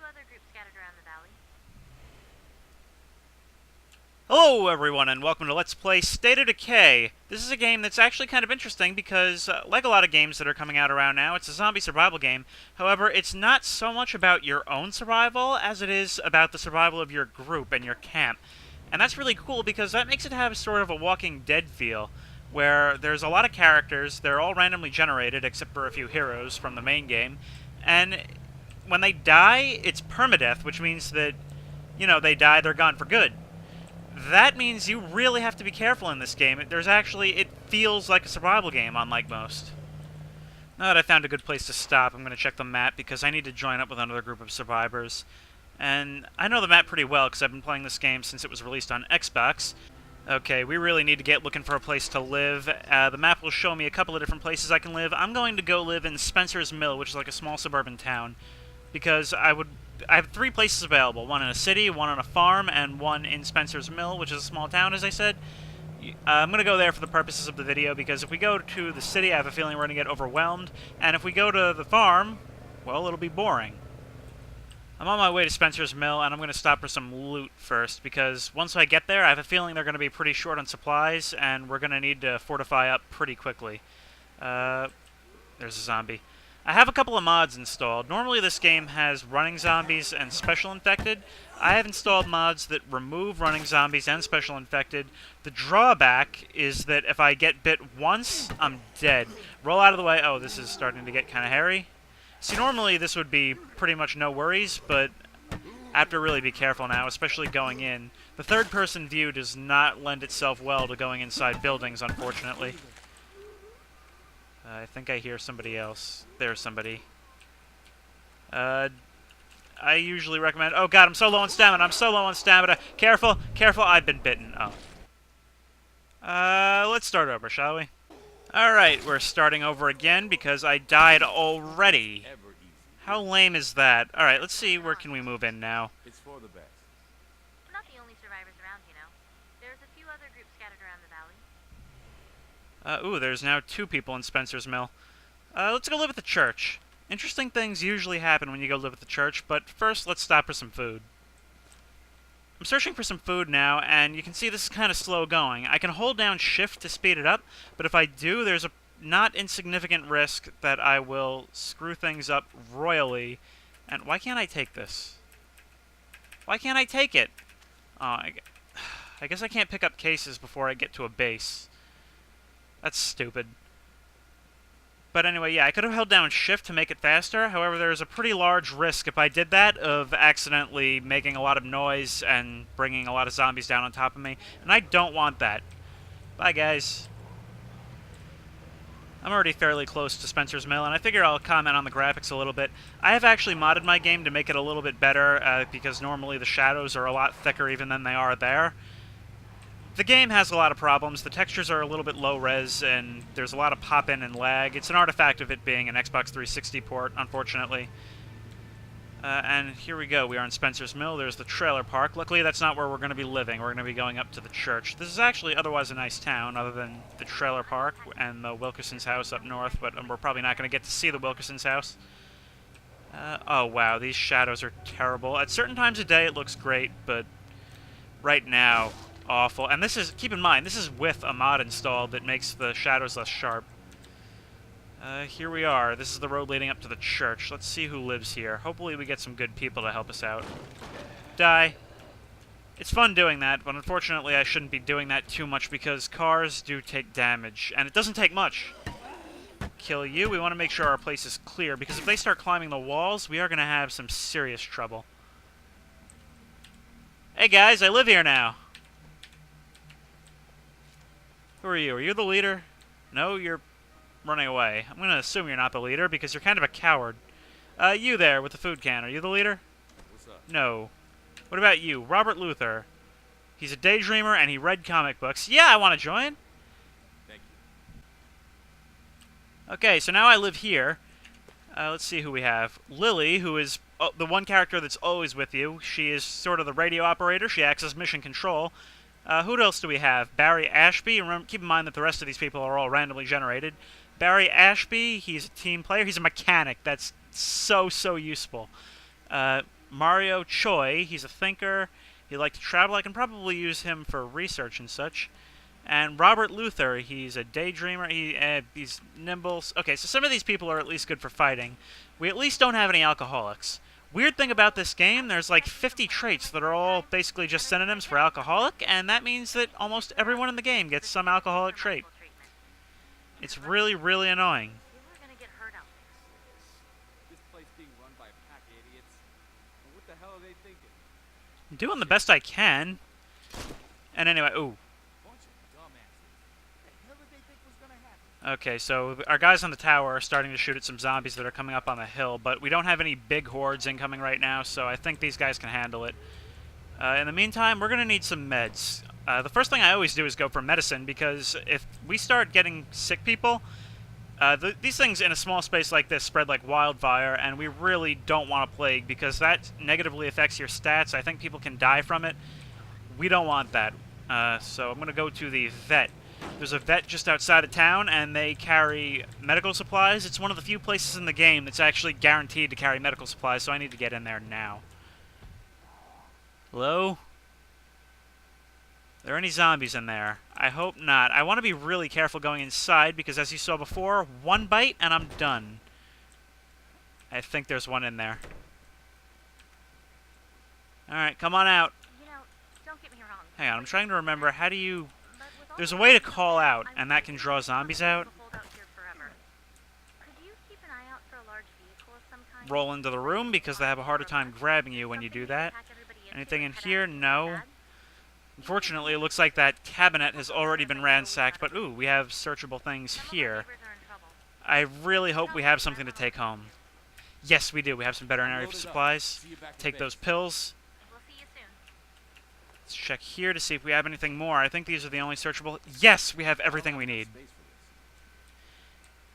other groups scattered around the valley. Hello everyone and welcome to Let's Play State of Decay. This is a game that's actually kind of interesting because, like a lot of games that are coming out around now, it's a zombie survival game. However, it's not so much about your own survival as it is about the survival of your group and your camp. And that's really cool because that makes it have sort of a Walking Dead feel, where there's a lot of characters, they're all randomly generated except for a few heroes from the main game, and when they die, it's permadeath, which means that, they die, they're gone for good. That means you really have to be careful in this game. It feels like a survival game, unlike most. Now that I found a good place to stop, I'm going to check the map because I need to join up with another group of survivors. And I know the map pretty well because I've been playing this game since it was released on Xbox. Okay, we really need to get looking for a place to live. The map will show me a couple of different places I can live. I'm going to go live in Spencer's Mill, which is like a small suburban town, because I have 3 places available: one in a city, one on a farm, and one in Spencer's Mill, which is a small town, as I said. I'm going to go there for the purposes of the video, because if we go to the city, I have a feeling we're going to get overwhelmed, and if we go to the farm, well, it'll be boring. I'm on my way to Spencer's Mill, and I'm going to stop for some loot first, because once I get there, I have a feeling they're going to be pretty short on supplies, and we're going to need to fortify up pretty quickly. There's a zombie. I have a couple of mods installed. Normally this game has running zombies and special infected. I have installed mods that remove running zombies and special infected. The drawback is that if I get bit once, I'm dead. Roll out of the way. Oh, this is starting to get kind of hairy. See, normally this would be pretty much no worries, but I have to really be careful now, especially going in. The third-person view does not lend itself well to going inside buildings, unfortunately. I think I hear somebody else. There's somebody. I usually recommend... Oh god, I'm so low on stamina. I'm so low on stamina. Careful, careful. I've been bitten. Oh. Let's start over, shall we? Alright, we're starting over again because I died already. How lame is that? Alright, let's see where can we move in now. It's for the best. I'm not the only survivors around, you know. There's a few other groups scattered around the valley. Ooh, there's now 2 people in Spencer's Mill. Let's go live at the church. Interesting things usually happen when you go live at the church, but first let's stop for some food. I'm searching for some food now, and you can see this is kind of slow going. I can hold down shift to speed it up, but if I do, there's a not insignificant risk that I will screw things up royally. And why can't I take this? Why can't I take it? Oh, I guess I can't pick up cases before I get to a base. That's stupid. But anyway, yeah, I could have held down shift to make it faster. However, there's a pretty large risk if I did that of accidentally making a lot of noise and bringing a lot of zombies down on top of me. And I don't want that. Bye, guys. I'm already fairly close to Spencer's Mill, and I figure I'll comment on the graphics a little bit. I have actually modded my game to make it a little bit better, because normally the shadows are a lot thicker even than they are there. The game has a lot of problems. The textures are a little bit low-res, and there's a lot of pop-in and lag. It's an artifact of it being an Xbox 360 port, unfortunately. And here we go. We are in Spencer's Mill. There's the trailer park. Luckily, that's not where we're going to be living. We're going to be going up to the church. This is actually otherwise a nice town, other than the trailer park and the Wilkerson's house up north, but we're probably not going to get to see the Wilkerson's house. Oh, wow. These shadows are terrible. At certain times of day, it looks great, but right now... awful. And this is, keep in mind, this is with a mod installed that makes the shadows less sharp. Here we are. This is the road leading up to the church. Let's see who lives here. Hopefully we get some good people to help us out. Die. It's fun doing that, but unfortunately I shouldn't be doing that too much because cars do take damage, and it doesn't take much. Kill you. We want to make sure our place is clear, because if they start climbing the walls, we are going to have some serious trouble. Hey guys, I live here now. Who are you? Are you the leader? No, you're running away. I'm going to assume you're not the leader because you're kind of a coward. You there with the food can. Are you the leader? What's up? No. What about you? Robert Luther. He's a daydreamer and he read comic books. Yeah, I want to join. Thank you. Okay, so now I live here. Let's see who we have. Lily, who is the one character that's always with you. She is sort of the radio operator. She acts as mission control. Who else do we have? Barry Ashby. Remember, keep in mind that the rest of these people are all randomly generated. Barry Ashby, he's a team player. He's a mechanic. That's so useful. Mario Choi. He's a thinker. He liked to travel. I can probably use him for research and such. And Robert Luther, he's a daydreamer. He's nimble. Okay, so some of these people are at least good for fighting. We at least don't have any alcoholics. Weird thing about this game, there's like 50 traits that are all basically just synonyms for alcoholic, and that means that almost everyone in the game gets some alcoholic trait. It's really, really annoying. People are gonna get hurt out there. This place being run by a pack of idiots. What the hell are they thinking? I'm doing the best I can. And anyway, ooh. Bunch of dumbasses. What the hell did they think was gonna happen? Okay, so our guys on the tower are starting to shoot at some zombies that are coming up on the hill, but we don't have any big hordes incoming right now, so I think these guys can handle it. In the meantime, we're going to need some meds. The first thing I always do is go for medicine, because if we start getting sick people, these things in a small space like this spread like wildfire, and we really don't want a plague, because that negatively affects your stats. I think people can die from it. We don't want that. So I'm going to go to the vet. There's a vet just outside of town, and they carry medical supplies. It's one of the few places in the game that's actually guaranteed to carry medical supplies, so I need to get in there now. Hello? Are there any zombies in there? I hope not. I want to be really careful going inside, because as you saw before, one bite and I'm done. I think there's one in there. Alright, come on out. You know, don't get me wrong. Hang on, I'm trying to remember, how do you... But with all There's a the way to rest of call them, out, I and that can really draw don't zombies want out. to hold out here forever. Could you keep an eye out for a large vehicle of some kind? Roll into the room, because they have a harder time grabbing you when you do that. Anything in here? No. Unfortunately, it looks like that cabinet has already been ransacked, but ooh, we have searchable things here. I really hope we have something to take home. Yes, we do. We have some veterinary supplies. Take those pills. We'll see you soon. Let's check here to see if we have anything more. I think these are the only searchable... Yes, we have everything we need.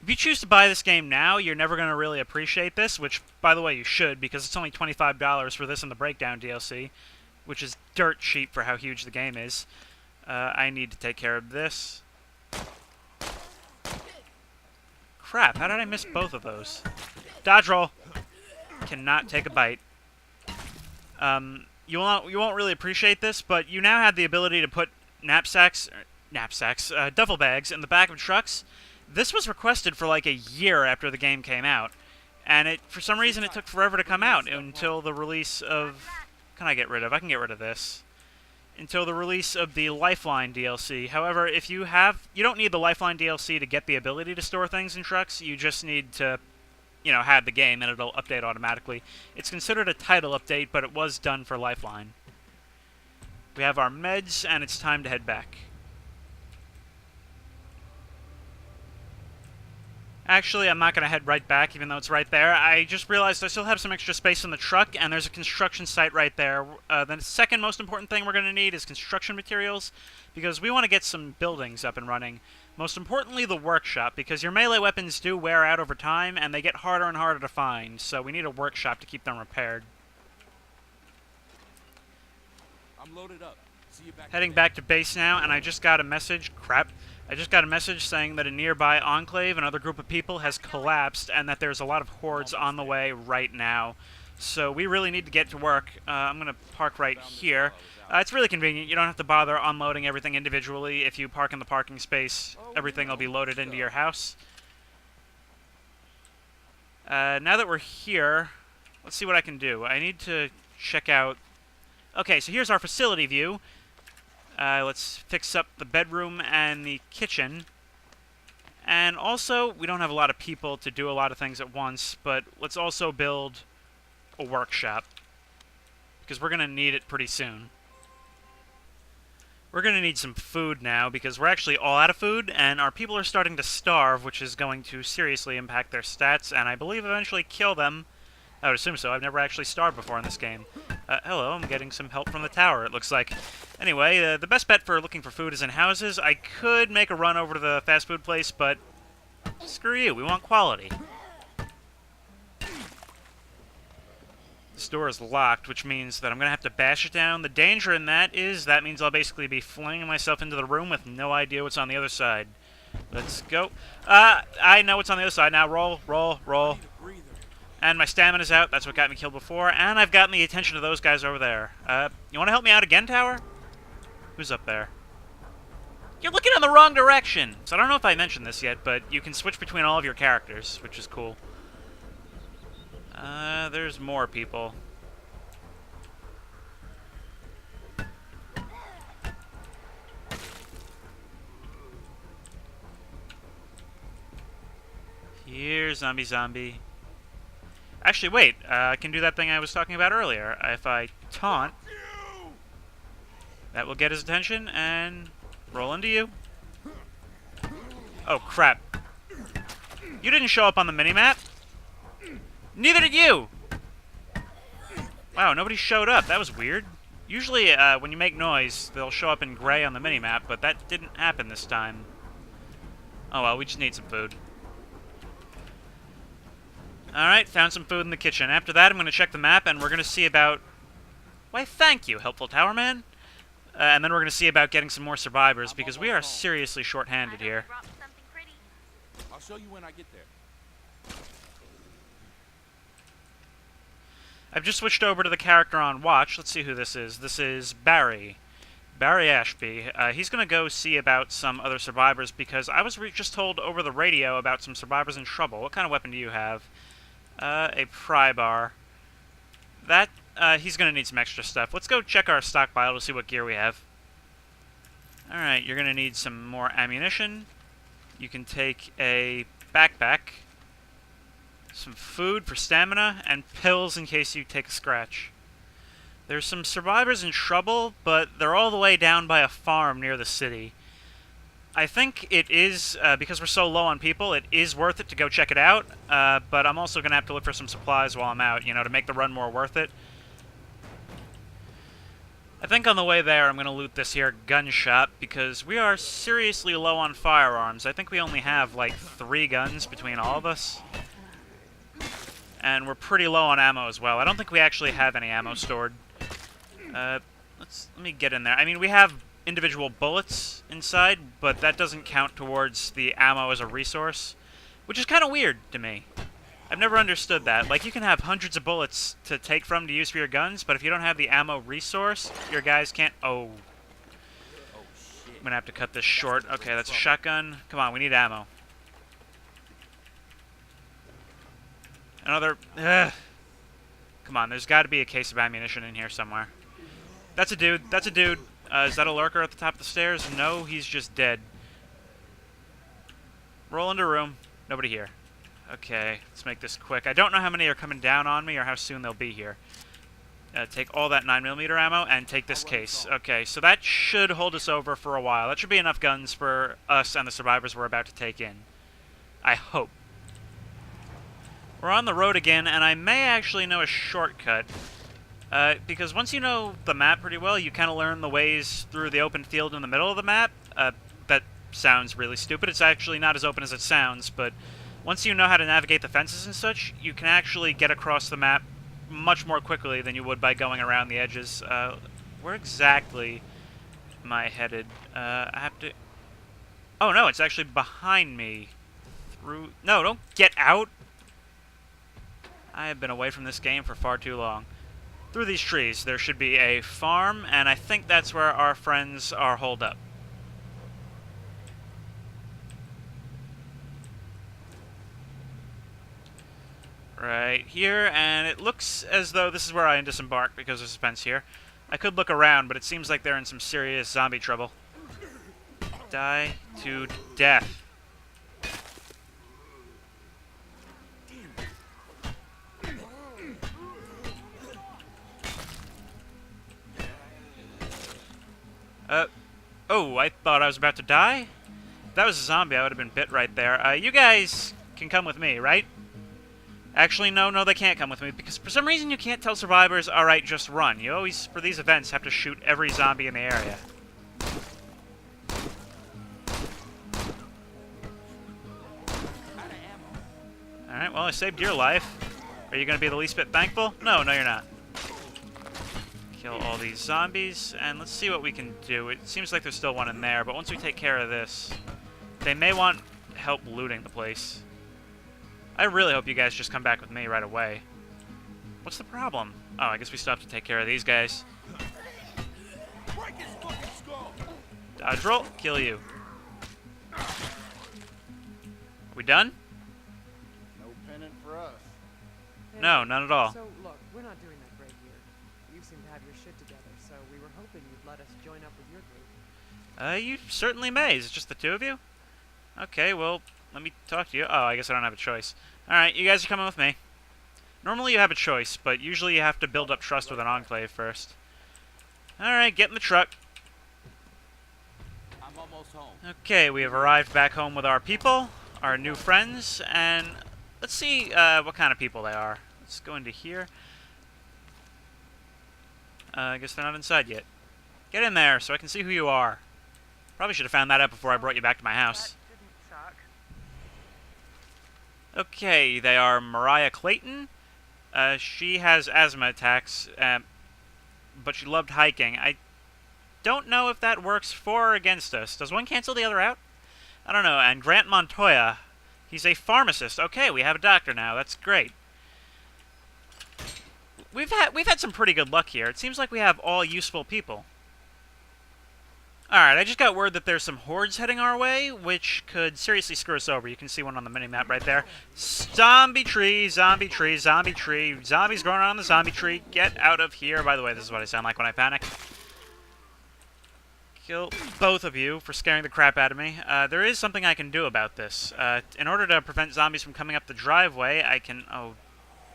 If you choose to buy this game now, you're never going to really appreciate this, which, by the way, you should, because it's only $25 for this and the Breakdown DLC, which is dirt cheap for how huge the game is. I need to take care of this. Crap, how did I miss both of those? Dodge roll! Cannot take a bite. You won't really appreciate this, but you now have the ability to put duffel bags in the back of trucks. This was requested for like a year after the game came out, and for some reason it took forever to come out until the release of... Can I get rid of? I can get rid of this. Until the release of the Lifeline DLC. However, if you don't need the Lifeline DLC to get the ability to store things in trucks. You just need to, have the game, and it'll update automatically. It's considered a title update, but it was done for Lifeline. We have our meds, and it's time to head back. Actually, I'm not going to head right back, even though it's right there. I just realized I still have some extra space in the truck, and there's a construction site right there. The second most important thing we're going to need is construction materials, because we want to get some buildings up and running. Most importantly, the workshop, because your melee weapons do wear out over time, and they get harder and harder to find, so we need a workshop to keep them repaired. I'm loaded up. See you back. Heading back to base now, and I just got a message. Crap. I just got a message saying that a nearby enclave, another group of people, has collapsed, and that there's a lot of hordes on the way right now. So we really need to get to work. I'm going to park right here. It's really convenient. You don't have to bother unloading everything individually. If you park in the parking space, everything will be loaded into your house. Now that we're here, let's see what I can do. I need to check out... Okay, so here's our facility view. Let's fix up the bedroom and the kitchen. And also, we don't have a lot of people to do a lot of things at once, but let's also build a workshop, because we're going to need it pretty soon. We're going to need some food now, because we're actually all out of food, and our people are starting to starve, which is going to seriously impact their stats, and I believe eventually kill them. I would assume so. I've never actually starved before in this game. Hello, I'm getting some help from the tower, it looks like. Anyway, the best bet for looking for food is in houses. I could make a run over to the fast food place, but screw you, we want quality. This door is locked, which means that I'm going to have to bash it down. The danger in that means I'll basically be flinging myself into the room with no idea what's on the other side. Let's go. I know what's on the other side now. Roll, roll, roll. And my stamina's out. That's what got me killed before. And I've gotten the attention of those guys over there. You want to help me out again, Tower? Who's up there? You're looking in the wrong direction! So I don't know if I mentioned this yet, but you can switch between all of your characters, which is cool. There's more people. Here, zombie. Actually, wait. I can do that thing I was talking about earlier. If I taunt, that will get his attention and roll into you. Oh, crap. You didn't show up on the minimap? Neither did you! Wow, nobody showed up. That was weird. Usually, when you make noise, they'll show up in gray on the minimap, but that didn't happen this time. Oh well, we just need some food. Alright, found some food in the kitchen. After that, I'm going to check the map, and we're going to see about... Why, thank you, helpful tower man. And then we're going to see about getting some more survivors, because we are seriously short-handed here. Brought something pretty. I'll show you when I get there. I've just switched over to the character on watch. Let's see who this is. This is Barry. Barry Ashby. He's going to go see about some other survivors, because I was just told over the radio about some survivors in trouble. What kind of weapon do you have? A pry bar. That, he's going to need some extra stuff. Let's go check our stockpile to see what gear we have. Alright, you're going to need some more ammunition. You can take a backpack, some food for stamina, and pills in case you take a scratch. There's some survivors in trouble, but they're all the way down by a farm near the city. I think it is, because we're so low on people, it is worth it to go check it out, but I'm also going to have to look for some supplies while I'm out, you know, to make the run more worth it. I think on the way there I'm going to loot this here gun shop, because we are seriously low on firearms. I think we only have, like, 3 guns between all of us. And we're pretty low on ammo as well. I don't think we actually have any ammo stored. Let me get in there. I mean, we have individual bullets inside, but that doesn't count towards the ammo as a resource, which is kind of weird to me. I've never understood that. Like, you can have hundreds of bullets to take from to use for your guns, but if you don't have the ammo resource, your guys can't... Oh. I'm gonna have to cut this short. Okay, that's a shotgun. Come on, we need ammo. Another... Ugh. Come on, there's got to be a case of ammunition in here somewhere. That's a dude. That's a dude. Is that a lurker at the top of the stairs? No, he's just dead. Roll into room. Nobody here. Okay, let's make this quick. I don't know how many are coming down on me or how soon they'll be here. Take all that 9mm ammo and take this case. Okay, so that should hold us over for a while. That should be enough guns for us and the survivors we're about to take in. I hope. We're on the road again, and I may actually know a shortcut. Because once you know the map pretty well, you kind of learn the ways through the open field in the middle of the map. That sounds really stupid. It's actually not as open as it sounds, but once you know how to navigate the fences and such, you can actually get across the map much more quickly than you would by going around the edges. Where exactly am I headed? I have to... Oh, no, it's actually behind me. Through... No, don't get out! I have been away from this game for far too long. Through these trees, there should be a farm, and I think that's where our friends are holed up. Right here, and it looks as though this is where I disembark because of suspense here. I could look around, but it seems like they're in some serious zombie trouble. Die to death. Oh, I thought I was about to die? If that was a zombie, I would have been bit right there. You guys can come with me, right? Actually, no, they can't come with me, because for some reason you can't tell survivors, alright, just run. You always, for these events, have to shoot every zombie in the area. Alright, well, I saved your life. Are you going to be the least bit thankful? No, you're not. Kill all these zombies, and let's see what we can do. It seems like there's still one in there, but once we take care of this, they may want help looting the place. I really hope you guys just come back with me right away. What's the problem? Oh, I guess we still have to take care of these guys. Break his fucking skull! Dodge roll, kill you. Are we done? No pennant for us. No, none at all. So, look, we're not doing that great here. You seem to have your shit together, so we were hoping you'd let us join up with your group. You certainly may. Is it just the two of you? Okay, well, let me talk to you. Oh, I guess I don't have a choice. Alright, you guys are coming with me. Normally you have a choice, but usually you have to build up trust with an enclave first. Alright, get in the truck. I'm almost home. Okay, we have arrived back home with our people, our new friends, and let's see what kind of people they are. Let's go into here. I guess they're not inside yet. Get in there so I can see who you are. Probably should have found that out before I brought you back to my house. That didn't suck. Okay, they are Mariah Clayton. She has asthma attacks, but she loved hiking. I don't know if that works for or against us. Does one cancel the other out? I don't know. And Grant Montoya, he's a pharmacist. Okay, we have a doctor now. That's great. We've had some pretty good luck here. It seems like we have all useful people. Alright, I just got word that there's some hordes heading our way, which could seriously screw us over. You can see one on the mini-map right there. Zombie tree, zombie tree, zombie tree. Zombies growing on the zombie tree. Get out of here. By the way, this is what I sound like when I panic. Kill both of you for scaring the crap out of me. There is something I can do about this. In order to prevent zombies from coming up the driveway, I can... Oh,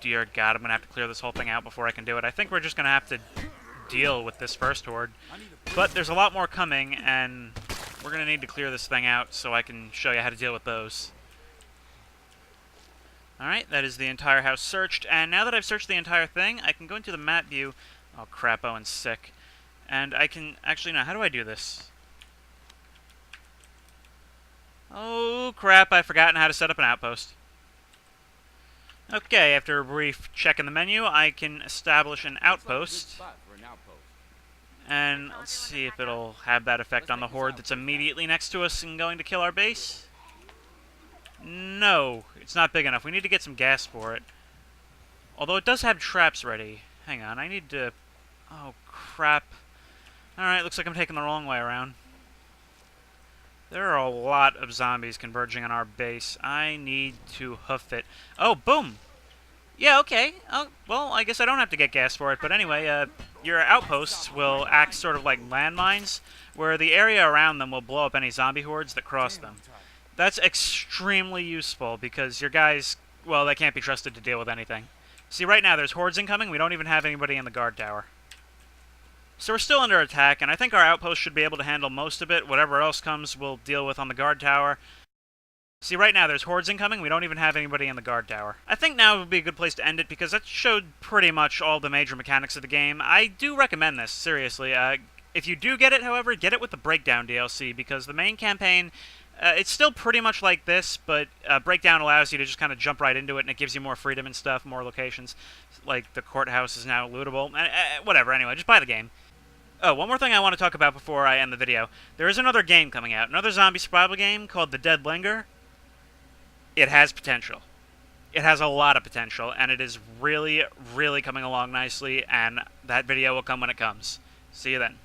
dear God, I'm going to have to clear this whole thing out before I can do it. I think we're just going to have to deal with this first horde. But there's a lot more coming, and we're going to need to clear this thing out so I can show you how to deal with those. Alright, that is the entire house searched, and now that I've searched the entire thing, I can go into the map view. Oh crap, Owen's sick. And I can... Actually, no, how do I do this? Oh crap, I've forgotten how to set up an outpost. Okay, after a brief check in the menu, I can establish an outpost. And let's see if it'll have that effect on the horde that's immediately next to us and going to kill our base. No, it's not big enough. We need to get some gas for it. Although it does have traps ready. Hang on, I need to... Oh, crap. Alright, looks like I'm taking the wrong way around. There are a lot of zombies converging on our base. I need to hoof it. Oh, boom! Yeah, okay. Oh, well, I guess I don't have to get gas for it. But anyway, your outposts will act sort of like landmines, where the area around them will blow up any zombie hordes that cross them. That's extremely useful, because your guys, well, they can't be trusted to deal with anything. See, right now, there's hordes incoming. We don't even have anybody in the guard tower. So we're still under attack, and I think our outpost should be able to handle most of it. Whatever else comes, we'll deal with on the guard tower. See, right now, there's hordes incoming. We don't even have anybody in the guard tower. I think now would be a good place to end it, because that showed pretty much all the major mechanics of the game. I do recommend this, seriously. If you do get it, however, get it with the Breakdown DLC, because the main campaign, it's still pretty much like this, but Breakdown allows you to just kind of jump right into it, and it gives you more freedom and stuff, more locations. Like, the courthouse is now lootable. Whatever, anyway, just buy the game. Oh, one more thing I want to talk about before I end the video. There is another game coming out, another zombie survival game called The Dead Linger. It has potential. It has a lot of potential, and it is really, really coming along nicely, and that video will come when it comes. See you then.